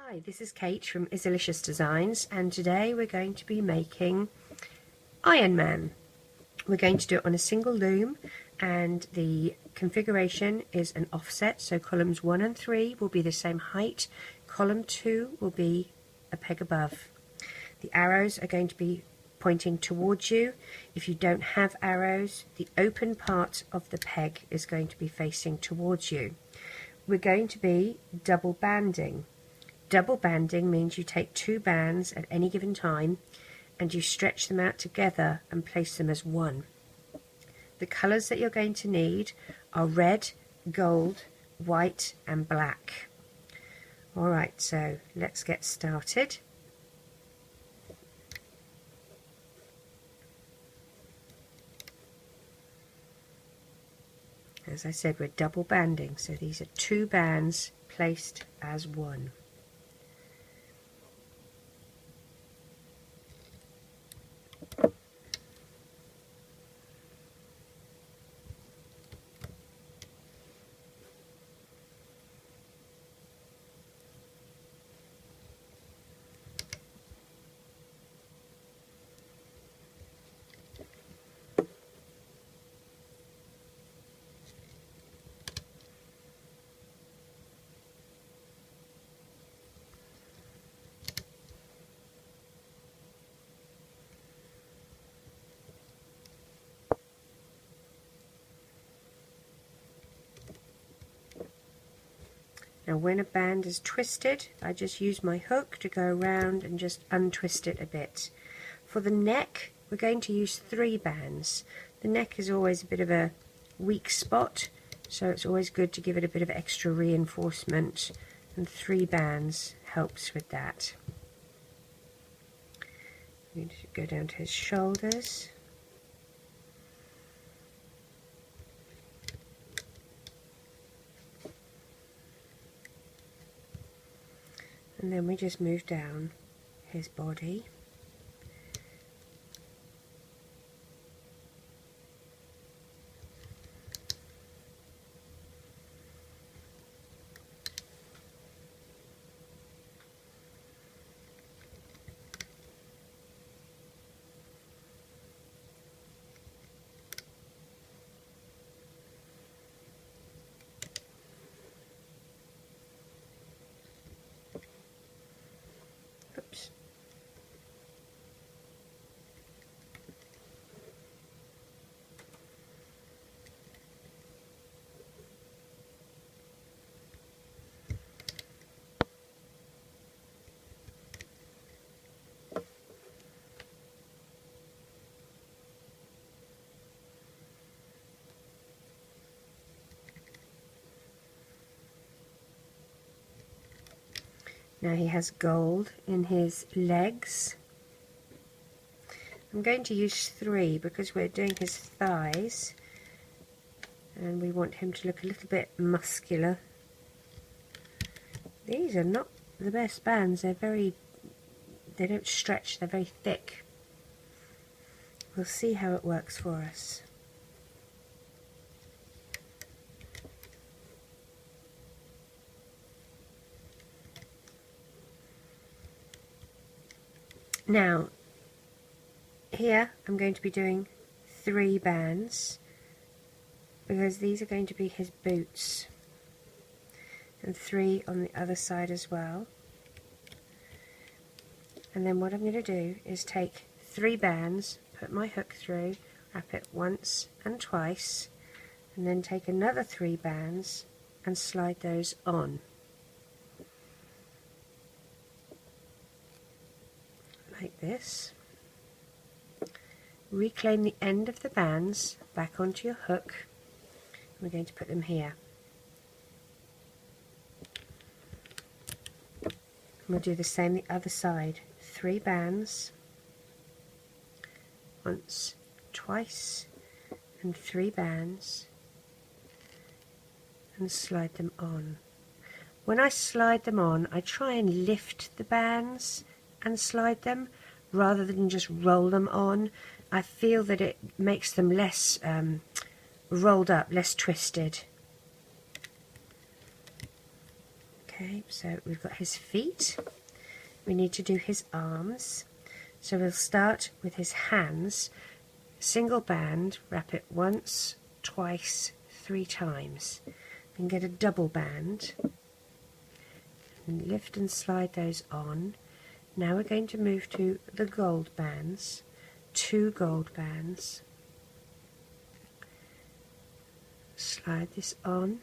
Hi, this is Kate from Izzalicious Designs, and today we're going to be making Iron Man. We're going to do it on a single loom, and the configuration is an offset, so columns 1 and 3 will be the same height, column 2 will be a peg above. The arrows are going to be pointing towards you. If you don't have arrows, the open part of the peg is going to be facing towards you. We're going to be double banding. Double banding means you take 2 bands at any given time and you stretch them out together and place them as one. The colours that you're going to need are red, gold, white and black. Alright, so let's get started. As I said, we're double banding, so these are 2 bands placed as one. Now when a band is twisted, I just use my hook to go around and just untwist it a bit. For the neck, we're going to use 3 bands. The neck is always a bit of a weak spot, so it's always good to give it a bit of extra reinforcement, and 3 bands helps with that. I'm going to go down to his shoulders. And then we just move down his body. Oops. Now he has gold in his legs. I'm going to use 3 because we're doing his thighs and we want him to look a little bit muscular. These are not the best bands, they don't stretch, they're very thick. We'll see how it works for us. Now, here I'm going to be doing 3 bands because these are going to be his boots, and 3 on the other side as well. And then what I'm going to do is take 3 bands, put my hook through, wrap it once and twice, and then take another 3 bands and slide those on. Like this. Reclaim the end of the bands back onto your hook. We're going to put them here. And we'll do the same the other side. 3 bands, once, twice, and 3 bands, and slide them on. When I slide them on, I try and lift the bands and slide them rather than just roll them on. I feel that it makes them less rolled up, less twisted. Okay, Okay, so we've got his feet. We need to do his arms. So we'll start with his hands. Single band, wrap it once, twice, 3 times. Then get a double band and lift and slide those on. Now we're going to move to the gold bands, 2 gold bands. Slide this on.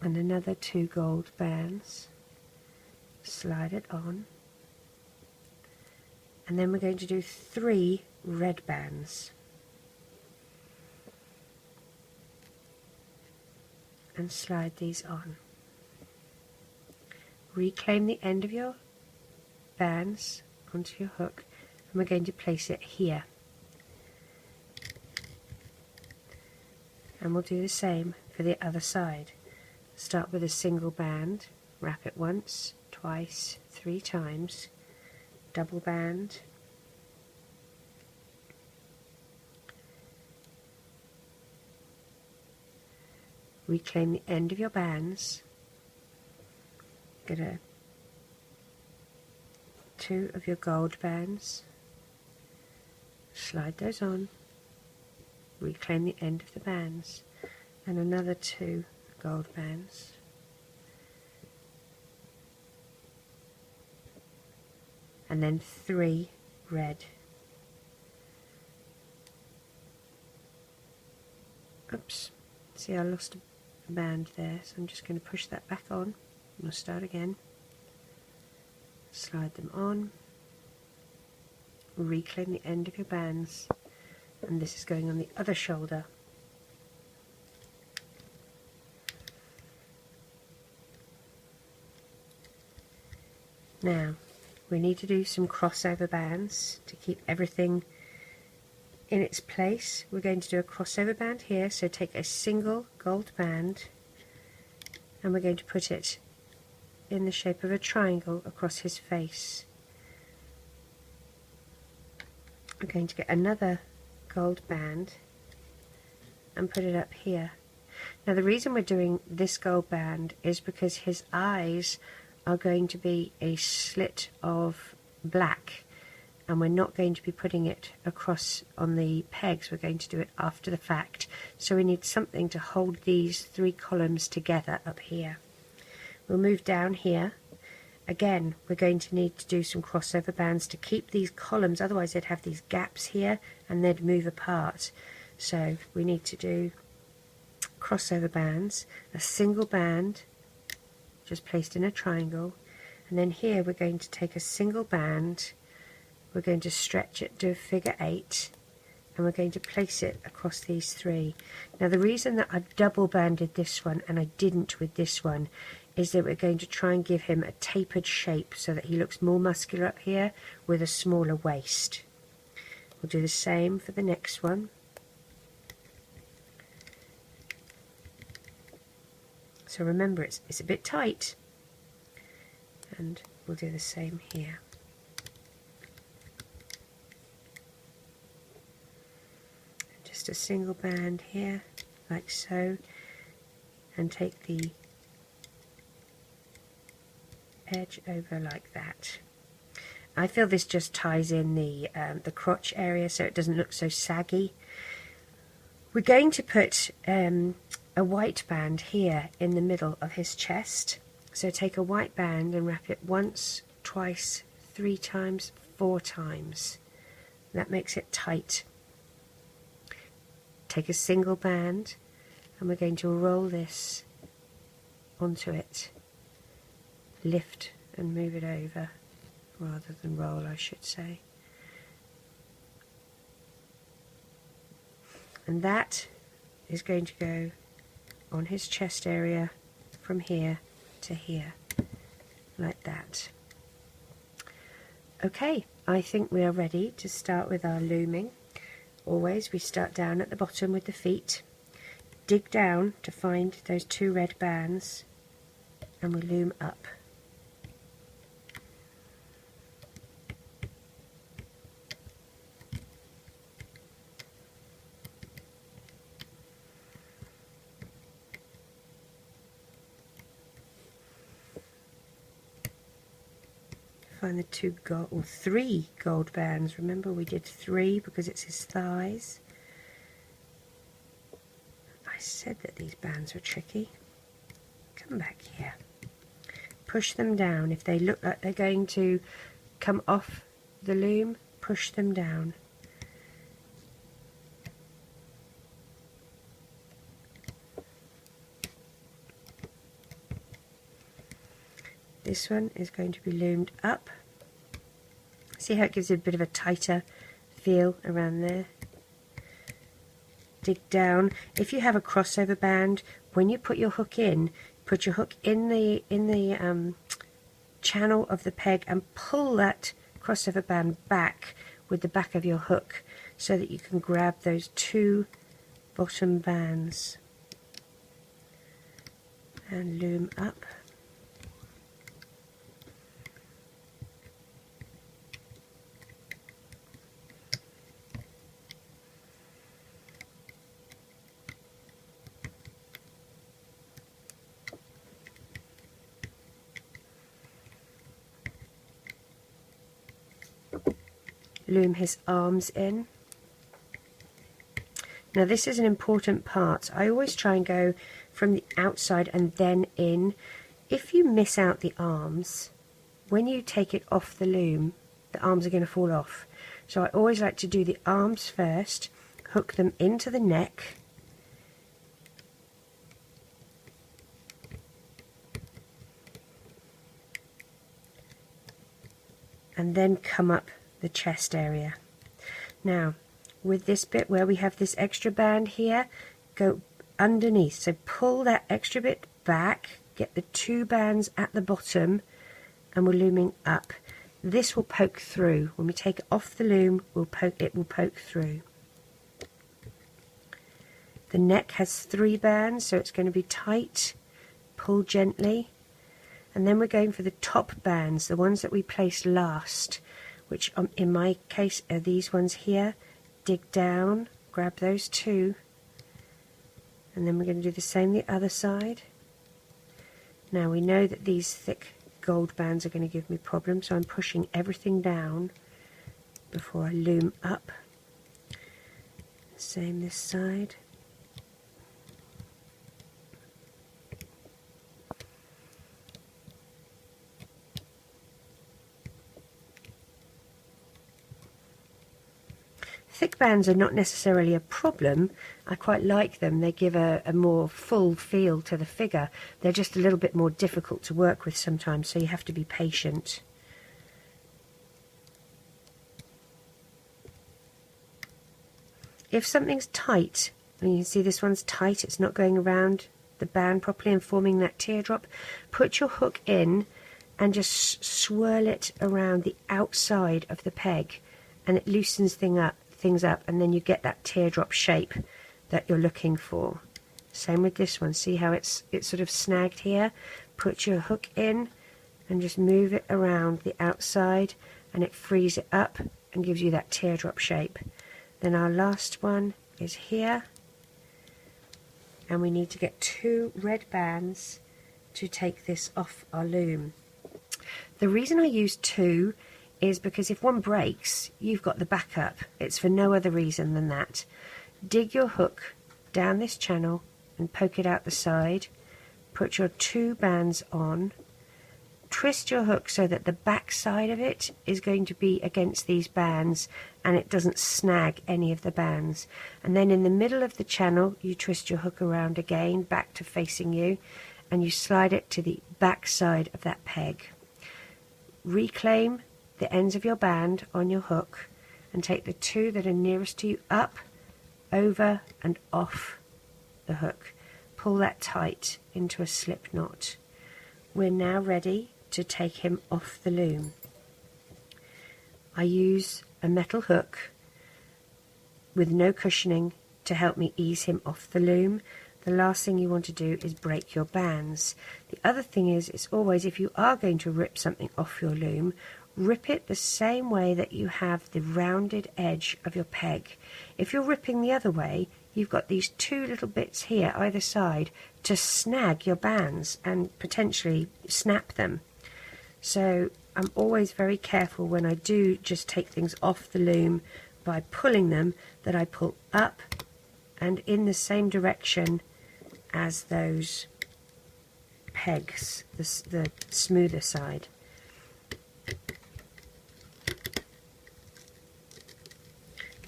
And another 2 gold bands. Slide it on. And then we're going to do 3 red bands. And slide these on. Reclaim the end of your bands onto your hook, and we're going to place it here. And we'll do the same for the other side. Start with a single band, wrap it once, twice, 3 times, double band, reclaim the end of your bands, get 2 of your gold bands, slide those on, reclaim the end of the bands, and another 2 gold bands. And then 3 red. Oops, see, I lost a band there, so I'm just going to push that back on. We'll start again. Slide them on, reclaim the end of your bands, and this is going on the other shoulder. Now we need to do some crossover bands to keep everything in its place. We're going to do a crossover band here, so take a single gold band and we're going to put it in the shape of a triangle across his face. We're going to get another gold band and put it up here. Now the reason we're doing this gold band is because his eyes are going to be a slit of black, and we're not going to be putting it across on the pegs. We're going to do it after the fact, so we need something to hold these 3 columns together up here. We'll move down here. Again, we're going to need to do some crossover bands to keep these columns, otherwise they'd have these gaps here and they'd move apart. So we need to do crossover bands, a single band just placed in a triangle, and then here we're going to take a single band, we're going to stretch it, do a figure 8, and we're going to place it across these 3. Now the reason that I've double banded this one and I didn't with this one is that we're going to try and give him a tapered shape so that he looks more muscular up here with a smaller waist. We'll do the same for the next one. So remember, it's a bit tight, and we'll do the same here. Just a single band here, like so, and take the edge over like that. I feel this just ties in the crotch area so it doesn't look so saggy. We're going to put a white band here in the middle of his chest. So take a white band and wrap it once, twice, 3 times, 4 times. That makes it tight. Take a single band and we're going to roll this onto it. Lift and move it over, rather than roll, I should say. And that is going to go on his chest area from here to here, like that. Okay, I think we are ready to start with our looming. Always we start down at the bottom with the feet, dig down to find those 2 red bands, and we loom up. find the two gold, or 3 gold bands. Remember we did 3 because it's his thighs. I said that these bands were tricky. Come back here. Push them down. If they look like they're going to come off the loom, push them down. This one is going to be loomed up. See how it gives it a bit of a tighter feel around there. Dig down. If you have a crossover band, when you put your hook in, put your hook in the channel of the peg and pull that crossover band back with the back of your hook so that you can grab those 2 bottom bands and loom up. Loom his arms in. Now this is an important part. I always try and go from the outside and then in. If you miss out the arms, when you take it off the loom, the arms are going to fall off. So I always like to do the arms first, hook them into the neck, and then come up the chest area. Now with this bit where we have this extra band here, go underneath, so pull that extra bit back, get the 2 bands at the bottom, and we're looming up. This will poke through. When we take it off the loom, it will poke through. The neck has 3 bands, so it's going to be tight. Pull gently, and then we're going for the top bands, the ones that we placed last, which in my case are these ones here. Dig down, grab those 2, and then we're going to do the same the other side. Now we know that these thick gold bands are going to give me problems, so I'm pushing everything down before I loom up. Same this side. Thick bands are not necessarily a problem. I quite like them. They give a more full feel to the figure. They're just a little bit more difficult to work with sometimes, so you have to be patient. If something's tight, and you can see this one's tight, it's not going around the band properly and forming that teardrop, put your hook in and just swirl it around the outside of the peg, and it loosens things up, and then you get that teardrop shape that you're looking for. Same with this one. See how it's sort of snagged here? Put your hook in and just move it around the outside, and it frees it up and gives you that teardrop shape. Then our last one is here, and we need to get 2 red bands to take this off our loom. The reason I use 2 is because if one breaks, you've got the backup. It's for no other reason than that. Dig your hook down this channel and poke it out the side. Put your 2 bands on. Twist your hook so that the back side of it is going to be against these bands and it doesn't snag any of the bands. And then in the middle of the channel, you twist your hook around again, back to facing you, and you slide it to the back side of that peg. Reclaim the ends of your band on your hook and take the 2 that are nearest to you up, over and off the hook. Pull that tight into a slip knot. We're now ready to take him off the loom. I use a metal hook with no cushioning to help me ease him off the loom. The last thing you want to do is break your bands. The other thing is, it's always, if you are going to rip something off your loom, rip it the same way that you have the rounded edge of your peg. If you're ripping the other way, you've got these 2 little bits here either side to snag your bands and potentially snap them. So I'm always very careful when I do just take things off the loom by pulling them, that I pull up and in the same direction as those pegs, the smoother side.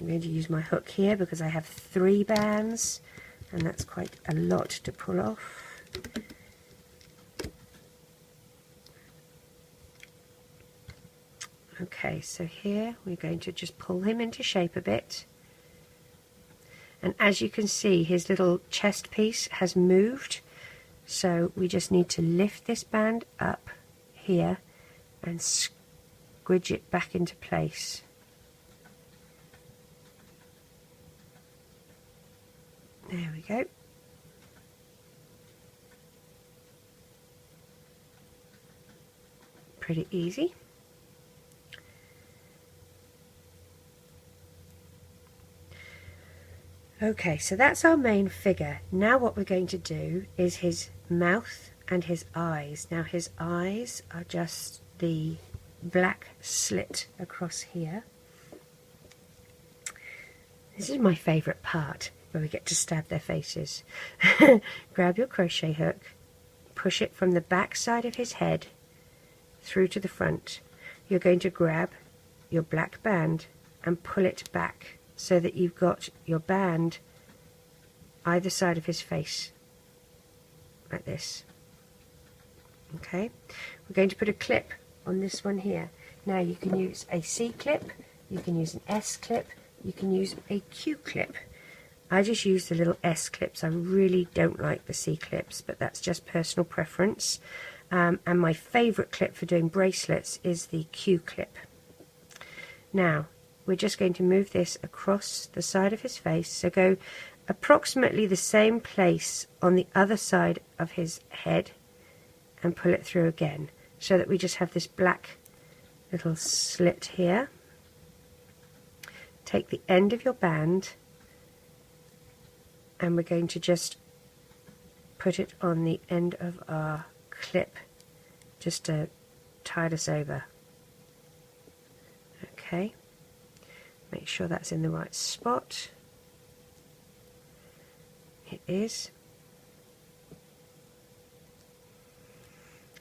I'm going to use my hook here because I have 3 bands and that's quite a lot to pull off. Okay, so here we're going to just pull him into shape a bit, and as you can see his little chest piece has moved, so we just need to lift this band up here and squidge it back into place. There we go. Pretty easy. Okay, so that's our main figure. Now what we're going to do is his mouth and his eyes. Now his eyes are just the black slit across here. This is my favourite part, where we get to stab their faces. Grab your crochet hook, push it from the back side of his head through to the front. You're going to grab your black band and pull it back, so that you've got your band either side of his face, like this. Okay, we're going to put a clip on this one here. Now you can use a C clip, you can use an S clip, you can use a Q clip. I just use the little S clips. I really don't like the C clips, but that's just personal preference. And my favourite clip for doing bracelets is the Q clip. Now we're just going to move this across the side of his face, so go approximately the same place on the other side of his head and pull it through again, so that we just have this black little slit here. Take the end of your band and we're going to just put it on the end of our clip just to tide us over. Okay. Make sure that's in the right spot. It is.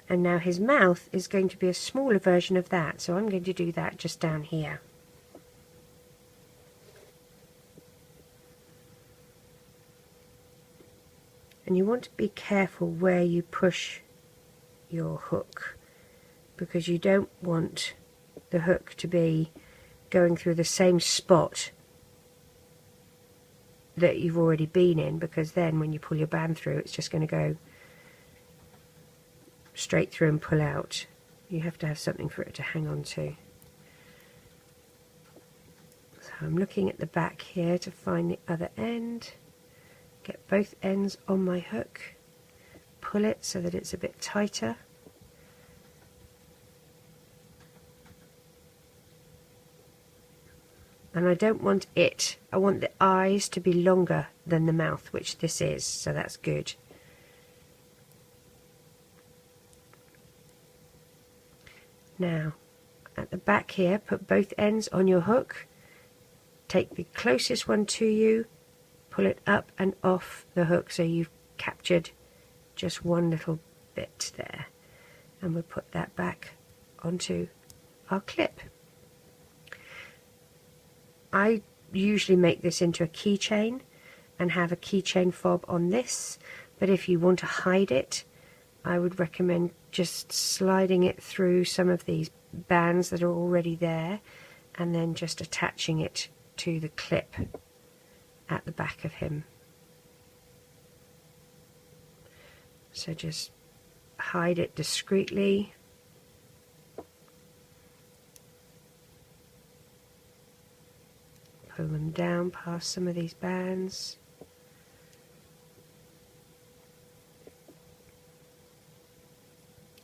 And now his mouth is going to be a smaller version of that, so I'm going to do that just down here. And you want to be careful where you push your hook, because you don't want the hook to be going through the same spot that you've already been in, because then when you pull your band through, it's just going to go straight through and pull out. You have to have something for it to hang on to. So I'm looking at the back here to find the other end. Get both ends on my hook, pull it so that it's a bit tighter. And I don't want it, I want the eyes to be longer than the mouth, which this is, so that's good. Now, at the back here, put both ends on your hook, take the closest one to you, pull it up and off the hook so you've captured just one little bit there. And we'll put that back onto our clip. I usually make this into a keychain and have a keychain fob on this, but if you want to hide it, I would recommend just sliding it through some of these bands that are already there and then just attaching it to the clip at the back of him. So just hide it discreetly. Pull them down past some of these bands.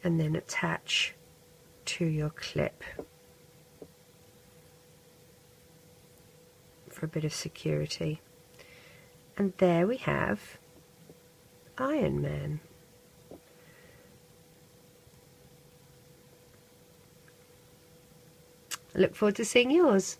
And then attach to your clip for a bit of security. And there we have Iron Man. I look forward to seeing yours.